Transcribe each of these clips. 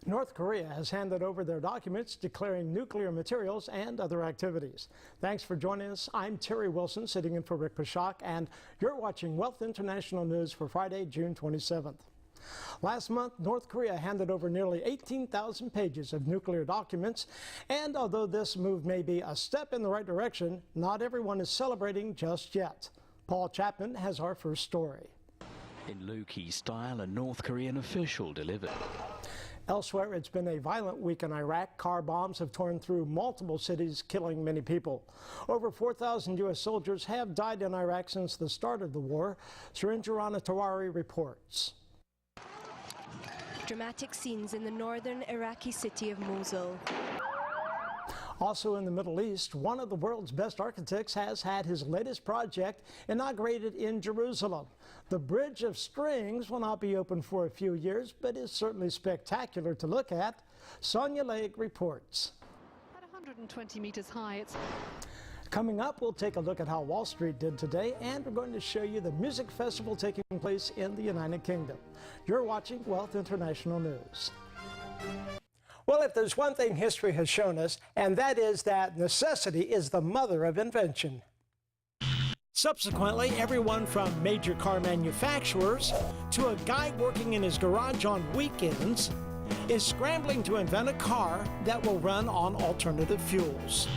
North Korea has handed over their documents declaring nuclear materials and other activities. Thanks for joining us. I'm Terry Wilson, sitting in for Rick Pashak, and you're watching Wealth International News for Friday, June 27th. Last month, North Korea handed over nearly 18,000 pages of nuclear documents, and although this move may be a step in the right direction, not everyone is celebrating just yet. Paul Chapman has our first story. In low-key style, a North Korean official delivered. Elsewhere, it's been a violent week in Iraq. Car bombs have torn through multiple cities, killing many people. Over 4,000 U.S. soldiers have died in Iraq since the start of the war. Surenjana Tawari reports. Dramatic scenes in the northern Iraqi city of Mosul. Also in the Middle East, one of the world's best architects has had his latest project inaugurated in Jerusalem. The Bridge of Strings will not be open for a few years, but is certainly spectacular to look at. Sonia Legg reports. At 120 meters high, it's... Coming up, we'll take a look at how Wall Street did today, and we're going to show you the music festival taking place in the United Kingdom. You're watching Wealth International News. Well, if there's one thing history has shown us, and that is that necessity is the mother of invention. Subsequently, everyone from major car manufacturers to a guy working in his garage on weekends is scrambling to invent a car that will run on alternative fuels.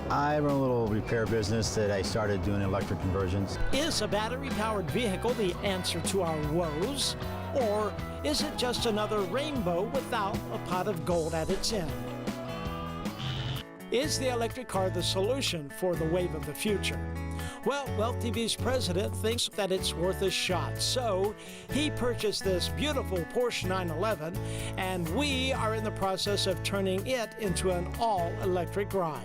I run a little repair business that I started doing electric conversions. Is a battery-powered vehicle the answer to our woes? Or is it just another rainbow without a pot of gold at its end? Is the electric car the solution for the wave of the future? Well, Wealth TV's president thinks that it's worth a shot. So he purchased this beautiful Porsche 911, and we are in the process of turning it into an all-electric ride.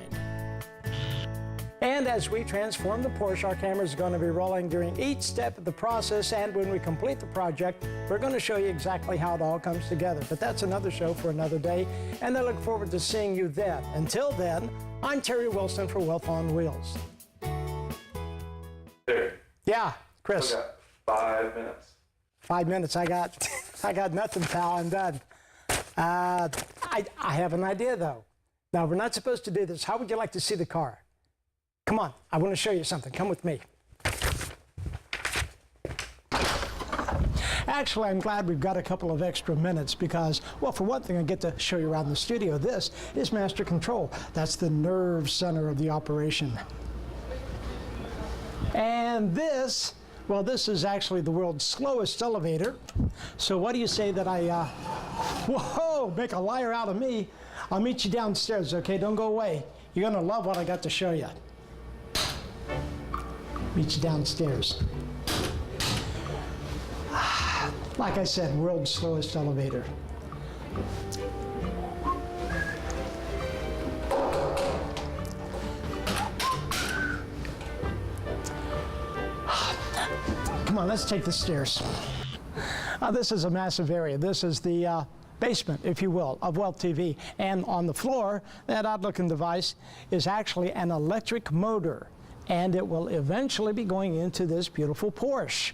And as we transform the Porsche, our cameras are going to be rolling during each step of the process, and when we complete the project, we're going to show you exactly how it all comes together. But that's another show for another day, and I look forward to seeing you then. Until then, I'm Terry Wilson for Wealth on Wheels. Terry. Yeah, Chris. We got 5 minutes. 5 minutes. I got nothing, pal. I'm done. I have an idea, though. Now, we're not supposed to do this. How would you like to see the car? Come on, I want to show you something. Come with me. Actually, I'm glad we've got a couple of extra minutes because, well, for one thing, I get to show you around the studio. This is Master Control. That's the nerve center of the operation. And this, well, this is actually the world's slowest elevator. So what do you say that I, whoa, make a liar out of me? I'll meet you downstairs, okay? Don't go away. You're going to love what I got to show you. Meet you downstairs. Like I said, world's slowest elevator. Come on, let's take the stairs. This is a massive area. This is the basement, if you will, of Wealth TV. And on the floor, that odd-looking device is actually an electric motor, and it will eventually be going into this beautiful Porsche.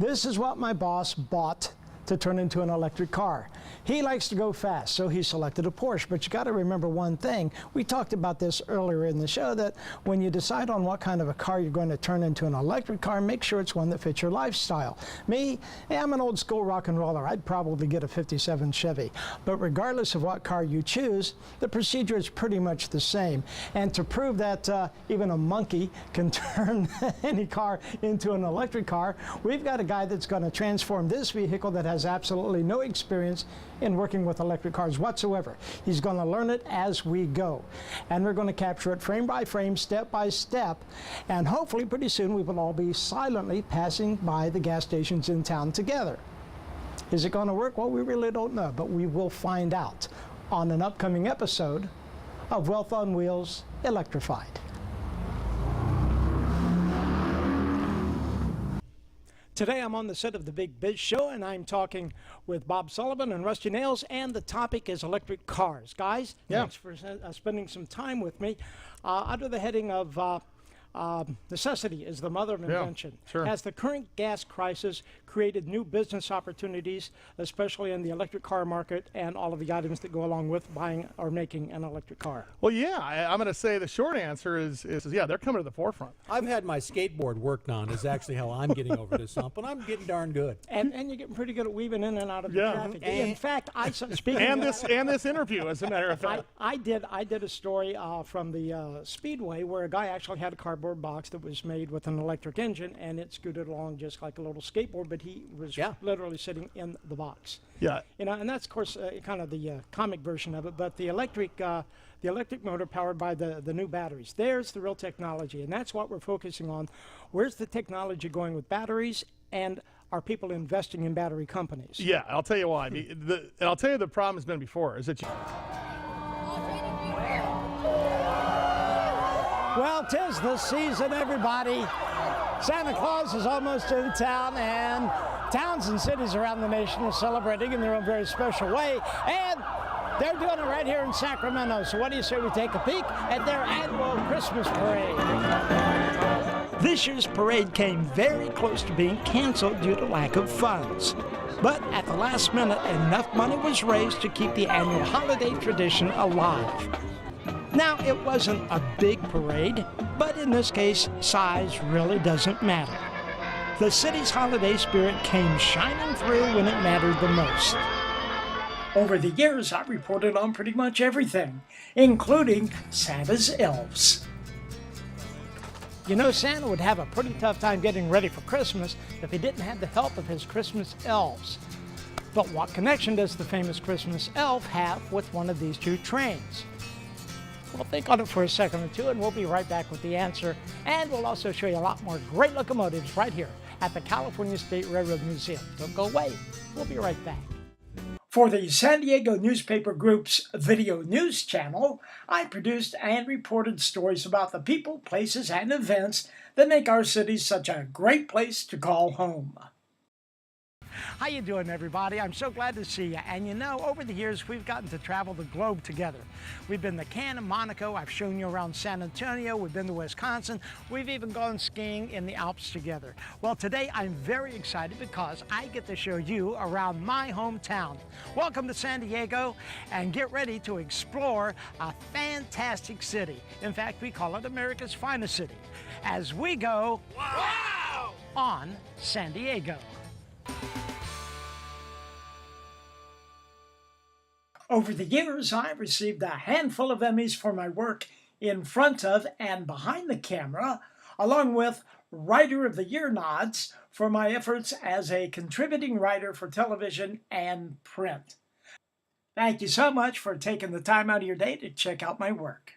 This is what my boss bought to turn into an electric car. He likes to go fast, so he selected a Porsche. But you got to remember one thing. We talked about this earlier in the show, that when you decide on what kind of a car you're going to turn into an electric car, make sure it's one that fits your lifestyle. Me, I'm an old school rock and roller. I'd probably get a 57 Chevy. But regardless of what car you choose, the procedure is pretty much the same. And to prove that even a monkey can turn any car into an electric car, we've got a guy that's going to transform this vehicle that has absolutely no experience in working with electric cars whatsoever. He's going to learn it as we go. And we're going to capture it frame by frame, step by step. And hopefully pretty soon we will all be silently passing by the gas stations in town together. Is it going to work? Well, we really don't know, but we will find out on an upcoming episode of Wealth on Wheels Electrified. Today I'm on the set of the Big Biz Show, and I'm talking with Bob Sullivan and Rusty Nails, and the topic is electric cars. Guys, thanks for spending some time with me. Under the heading of necessity is the mother of invention. sure. Has the current gas crisis created new business opportunities, especially in the electric car market and all of the items that go along with buying or making an electric car? Well, yeah, I'm going to say the short answer is yeah, they're coming to the forefront. I've had my skateboard worked on is actually how I'm getting over this hump, and I'm getting darn good. And you're getting pretty good at weaving in and out of the traffic. In fact, speaking And of this interview, as a matter of fact. I did a story from the Speedway where a guy actually had a cardboard box that was made with an electric engine, and it scooted along just like a little skateboard, but he was literally sitting in the box. Yeah. And that's of course kind of the comic version of it, but the electric motor powered by the new batteries. There's the real technology, and that's what we're focusing on. Where's the technology going with batteries, and are people investing in battery companies? Yeah, I'll tell you why. And I'll tell you the problem has been before is that Well, 'tis the season, everybody. Santa Claus is almost in town, and towns and cities around the nation are celebrating in their own very special way, and they're doing it right here in Sacramento. So what do you say we take a peek at their annual Christmas parade? This year's parade came very close to being canceled due to lack of funds. But at the last minute, enough money was raised to keep the annual holiday tradition alive. Now, it wasn't a big parade, but in this case, size really doesn't matter. The city's holiday spirit came shining through when it mattered the most. Over the years, I've reported on pretty much everything, including Santa's elves. You know, Santa would have a pretty tough time getting ready for Christmas if he didn't have the help of his Christmas elves. But what connection does the famous Christmas elf have with one of these two trains? Well, think on it for a second or two, and we'll be right back with the answer. And we'll also show you a lot more great locomotives right here at the California State Railroad Museum. Don't go away. We'll be right back. For the San Diego Newspaper Group's Video News channel, I produced and reported stories about the people, places, and events that make our city such a great place to call home. How you doing, everybody? I'm so glad to see you. And you know, over the years, we've gotten to travel the globe together. We've been to Cannes and Monaco. I've shown you around San Antonio. We've been to Wisconsin. We've even gone skiing in the Alps together. Well, today I'm very excited because I get to show you around my hometown. Welcome to San Diego, and get ready to explore a fantastic city. In fact, we call it America's finest city, as we go wow on San Diego. Over the years, I've received a handful of Emmys for my work in front of and behind the camera, along with Writer of the Year nods for my efforts as a contributing writer for television and print. Thank you so much for taking the time out of your day to check out my work.